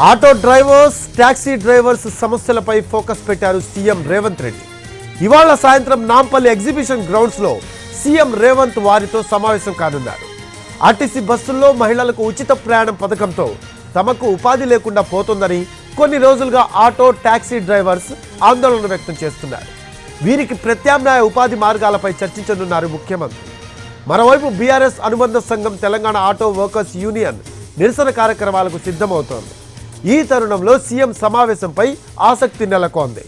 Auto drivers, taxi drivers సమస్యలపై focus పెట్టారు CM Revanth Reddy. ఇవాళ సాయంత్రం నాంపల్లి ఎగ్జిబిషన్ గ్రౌండ్స్లో సీఎం రేవంత్ వారితో సమావేశం కానున్నారు. ఆర్టీసీ బస్సుల్లో మహిళలకు ఉచిత ప్రయాణం పథకంతో తమకు ఉపాధి లేకుండా పోతుందని కొన్ని రోజులుగా ఆటో, టాక్సీ డ్రైవర్స్ ఆందోళన వ్యక్తం చేస్తున్నారు. వీరికి ప్రత్యామ్నాయ ఉపాధి మార్గాలపై చర్చించనున్నారు ముఖ్యమంత్రి. మరోవైపు బీఆర్ఎస్ అనుబంధ సంఘం తెలంగాణ ఆటో వర్కర్స్ యూనియన్ నిరసన కార్యక్రమాలకు సిద్ధమవుతోంది. ఈ తరుణంలో సీఎం సమావేశంపై ఆసక్తి నెలకొంది.